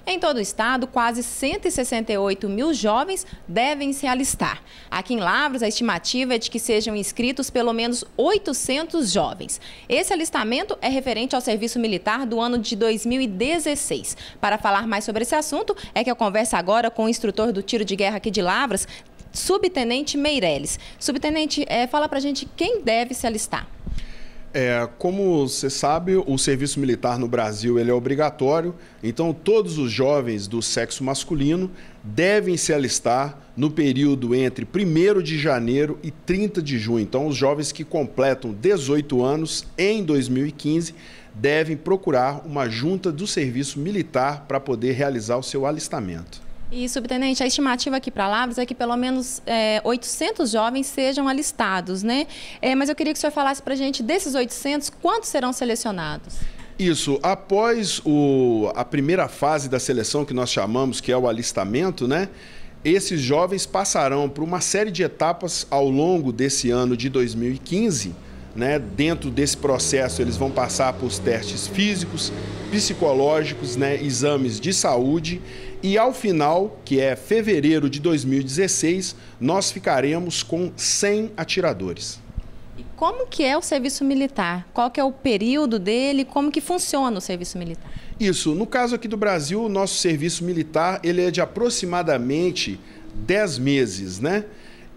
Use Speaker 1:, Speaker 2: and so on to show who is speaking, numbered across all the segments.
Speaker 1: Em todo o estado, quase 168 mil jovens devem se alistar. Aqui em Lavras, a estimativa é de que sejam inscritos pelo menos 800 jovens. Esse alistamento é referente ao serviço militar do ano de 2016. Para falar mais sobre esse assunto, é que eu converso agora com o instrutor do tiro de guerra aqui de Lavras, Subtenente Meireles. Subtenente, fala pra gente quem deve se alistar.
Speaker 2: Como você sabe, o serviço militar no Brasil ele é obrigatório, então todos os jovens do sexo masculino devem se alistar no período entre 1º de janeiro e 30 de junho. Então, os jovens que completam 18 anos em 2015 devem procurar uma junta do serviço militar para poder realizar o seu alistamento.
Speaker 1: E, subtenente, a estimativa aqui para Lavras é que pelo menos 800 jovens sejam alistados, né? Mas eu queria que o senhor falasse para a gente, desses 800, quantos serão selecionados?
Speaker 2: Isso, após a primeira fase da seleção, que nós chamamos, que é o alistamento, né? Esses jovens passarão por uma série de etapas ao longo desse ano de 2015, né? Dentro desse processo, eles vão passar por testes físicos, psicológicos, né? Exames de saúde. E ao final, que é fevereiro de 2016, nós ficaremos com 100 atiradores.
Speaker 1: E como que é o serviço militar? Qual que é o período dele? Como que funciona o serviço militar?
Speaker 2: Isso, no caso aqui do Brasil, o nosso serviço militar ele é de aproximadamente 10 meses, né?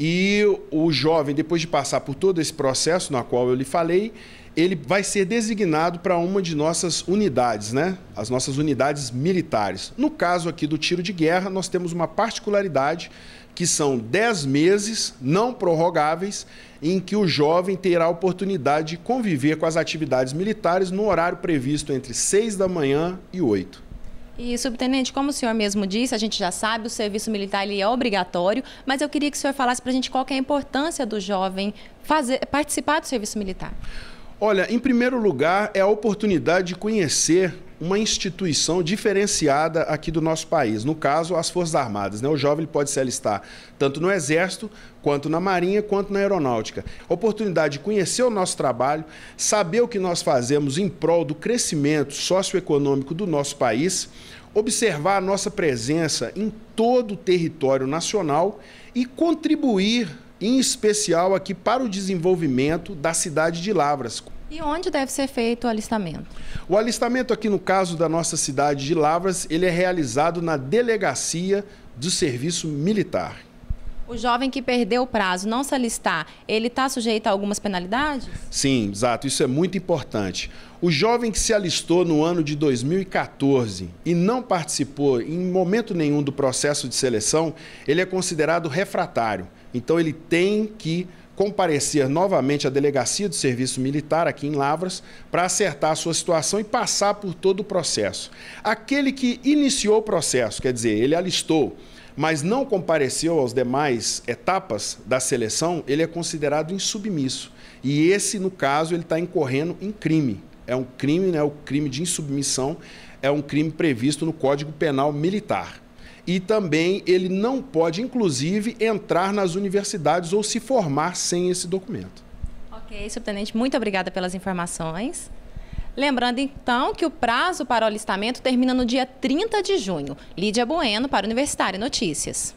Speaker 2: E o jovem, depois de passar por todo esse processo, na qual eu lhe falei, ele vai ser designado para uma de nossas unidades, né? As nossas unidades militares. No caso aqui do tiro de guerra, nós temos uma particularidade que são 10 meses não prorrogáveis em que o jovem terá a oportunidade de conviver com as atividades militares no horário previsto entre 6 da manhã e 8.
Speaker 1: E, subtenente, como o senhor mesmo disse, a gente já sabe, o serviço militar ele é obrigatório, mas eu queria que o senhor falasse para a gente qual que é a importância do jovem participar do serviço militar.
Speaker 2: Olha, em primeiro lugar, é a oportunidade de conhecer uma instituição diferenciada aqui do nosso país, no caso, as Forças Armadas, né? O jovem pode se alistar tanto no Exército, quanto na Marinha, quanto na Aeronáutica. Oportunidade de conhecer o nosso trabalho, saber o que nós fazemos em prol do crescimento socioeconômico do nosso país, observar a nossa presença em todo o território nacional e contribuir em especial aqui para o desenvolvimento da cidade de Lavras.
Speaker 1: E onde deve ser feito o alistamento?
Speaker 2: O alistamento aqui no caso da nossa cidade de Lavras, ele é realizado na delegacia do serviço militar.
Speaker 1: O jovem que perdeu o prazo, não se alistar, ele está sujeito a algumas penalidades?
Speaker 2: Sim, exato, isso é muito importante. O jovem que se alistou no ano de 2014 e não participou em momento nenhum do processo de seleção, ele é considerado refratário. Então ele tem que comparecer novamente à delegacia do serviço militar aqui em Lavras para acertar a sua situação e passar por todo o processo. Aquele que iniciou o processo, quer dizer, ele alistou, mas não compareceu às demais etapas da seleção, ele é considerado insubmisso. E esse, no caso, ele está incorrendo em crime. É um crime, né? O crime de insubmissão é um crime previsto no Código Penal Militar. E também ele não pode, inclusive, entrar nas universidades ou se formar sem esse documento.
Speaker 1: Ok, subtenente, muito obrigada pelas informações. Lembrando, então, que o prazo para o alistamento termina no dia 30 de junho. Lídia Bueno, para o Universitário Notícias.